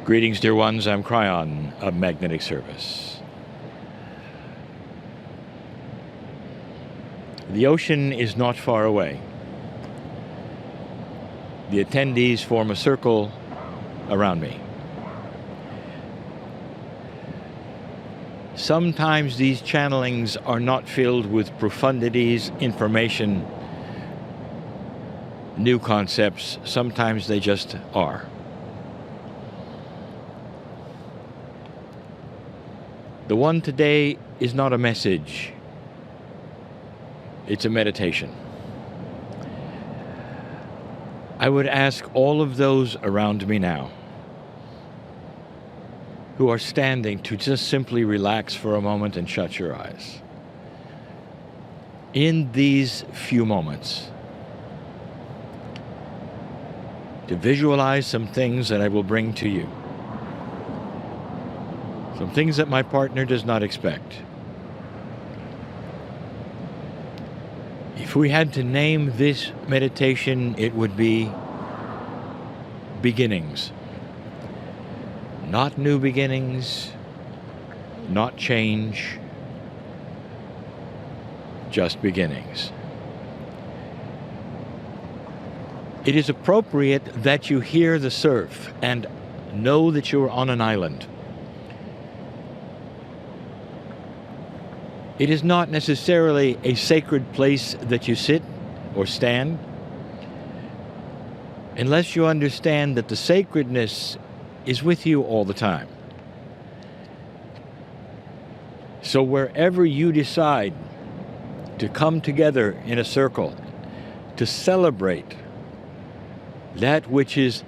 Greetings, dear ones. I'm Cryon of Magnetic Service. The ocean is not far away. The attendees form a circle around me. Sometimes these channelings are not filled with profundities, information, new concepts. Sometimes they just are. The one today is not a message. It's a meditation. I would ask all of those around me now who are standing to just simply relax for a moment and shut your eyes. In these few moments, to visualize some things that I will bring to you. Some things that my partner does not expect. If we had to name this meditation, it would be beginnings. Not new beginnings, not change, just beginnings. It is appropriate that you hear the surf and know that you're on an island. It is not necessarily a sacred place that you sit or stand, unless you understand that the sacredness is with you all the time. So wherever you decide to come together in a circle to celebrate that which is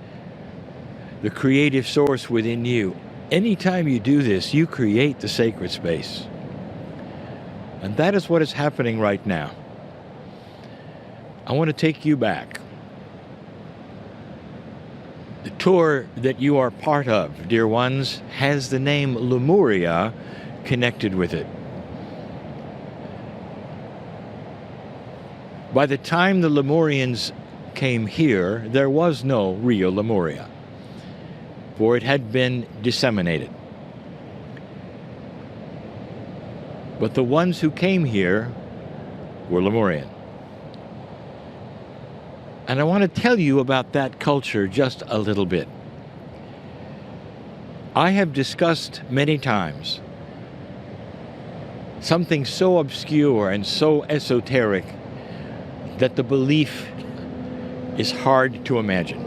the creative source within you, anytime you do this, you create the sacred space. And that is what is happening right now. I want to take you back. The tour that you are part of, dear ones, has the name Lemuria connected with it. By the time the Lemurians came here, there was no real Lemuria, for it had been disseminated. But the ones who came here were Lemurian. And I want to tell you about that culture just a little bit. I have discussed many times something so obscure and so esoteric that the belief is hard to imagine.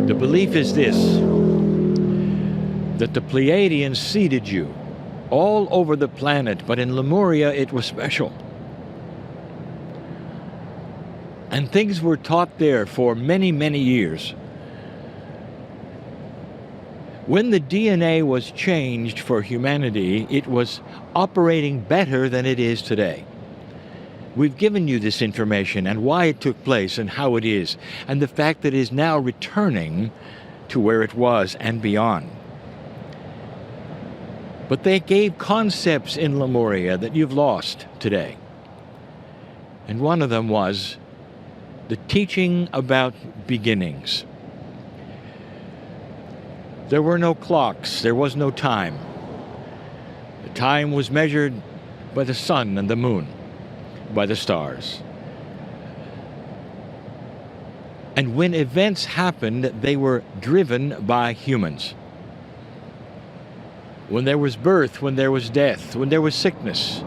The belief is this: that the Pleiadians seeded you all over the planet, but in Lemuria it was special. And things were taught there for many, many years. When the DNA was changed for humanity, it was operating better than it is today. We've given you this information and why it took place and how it is, and the fact that it is now returning to where it was and beyond. But they gave concepts in Lemuria that you've lost today. And one of them was the teaching about beginnings. There were no clocks, there was no time. The time was measured by the sun and the moon, by the stars. And when events happened, they were driven by humans. When there was birth, when there was death, when there was sickness,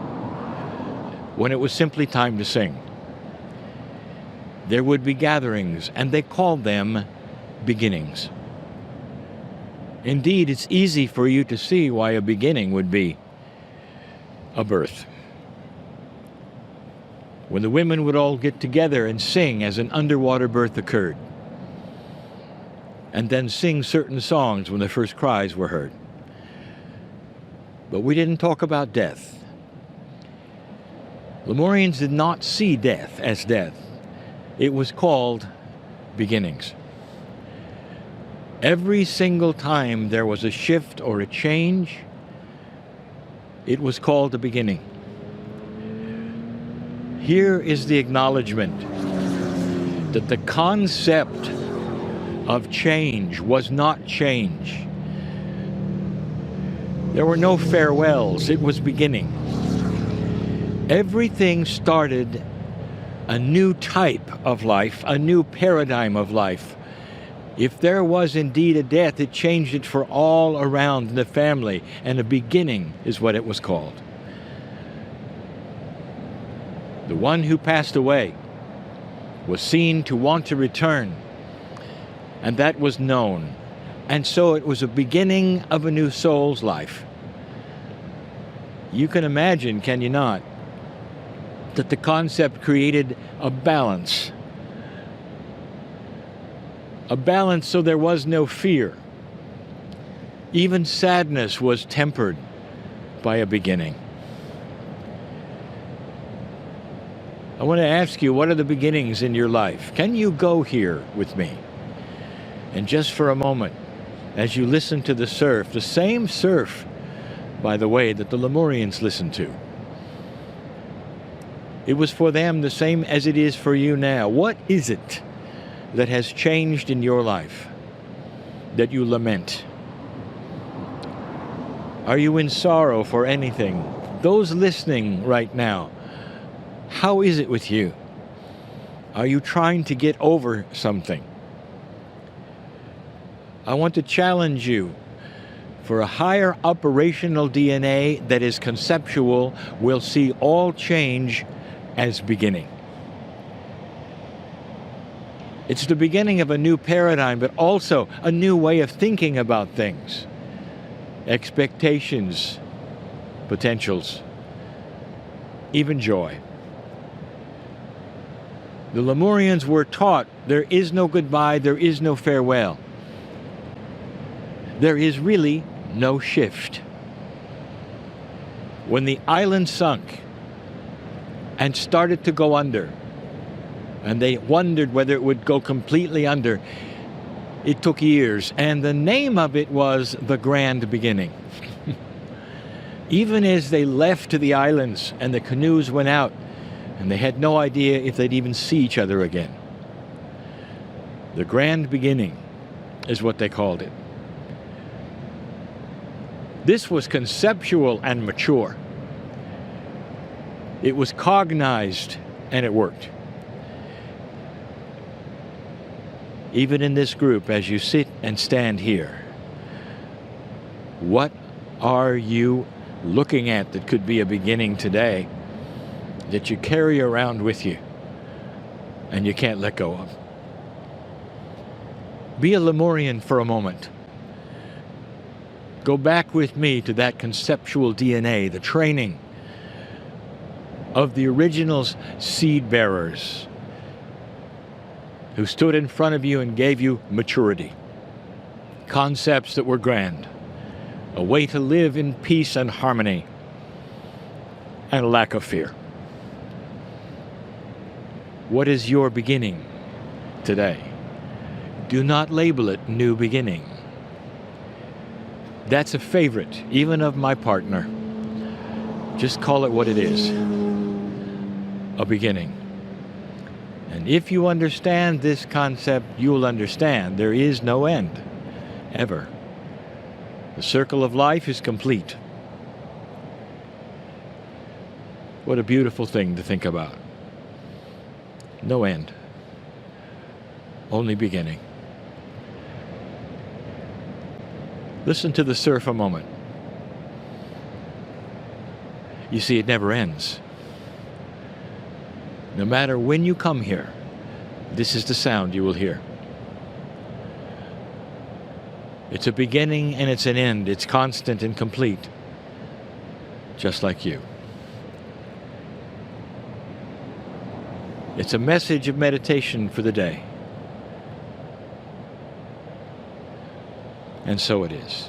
when it was simply time to sing, there would be gatherings, and they called them beginnings. Indeed, it's easy for you to see why a beginning would be a birth. When the women would all get together and sing as an underwater birth occurred, and then sing certain songs when the first cries were heard. But we didn't talk about death. Lemurians did not see death as death. It was called beginnings. Every single time there was a shift or a change, it was called a beginning. Here is the acknowledgement that the concept of change was not change. There were no farewells. It was beginning. Everything started a new type of life, a new paradigm of life. If there was indeed a death, it changed it for all around the family, and a beginning is what it was called. The one who passed away was seen to want to return, and that was known. And so it was a beginning of a new soul's life. You can imagine, can you not, that the concept created a balance. A balance so there was no fear. Even sadness was tempered by a beginning. I want to ask you, what are the beginnings in your life? Can you go here with me? And just for a moment, as you listen to the surf, the same surf, by the way, that the Lemurians listened to. It was for them the same as it is for you now. What is it that has changed in your life that you lament? Are you in sorrow for anything? Those listening right now, how is it with you? Are you trying to get over something? I want to challenge you. For a higher operational DNA that is conceptual will see all change as beginning. It's the beginning of a new paradigm, but also a new way of thinking about things. Expectations, potentials, even joy. The Lemurians were taught there is no goodbye, there is no farewell. There is really no shift. When the island sunk and started to go under, and they wondered whether it would go completely under, it took years, and the name of it was the Grand Beginning. Even as they left to the islands and the canoes went out, and they had no idea if they'd even see each other again. The Grand Beginning is what they called it. This was conceptual and mature. It was cognized and it worked. Even in this group, as you sit and stand here, what are you looking at that could be a beginning today that you carry around with you and you can't let go of? Be a Lemurian for a moment. Go back with me to that conceptual DNA, the training of the original seed bearers who stood in front of you and gave you maturity, concepts that were grand, a way to live in peace and harmony, and a lack of fear. What is your beginning today? Do not label it new beginning. That's a favorite, even of my partner. Just call it what it is, a beginning. And if you understand this concept, you'll understand there is no end, ever. The circle of life is complete. What a beautiful thing to think about. No end, only beginning. Listen to the surf a moment. You see, it never ends. No matter when you come here, this is the sound you will hear. It's a beginning and it's an end. It's constant and complete, just like you. It's a message of meditation for the day. And so it is.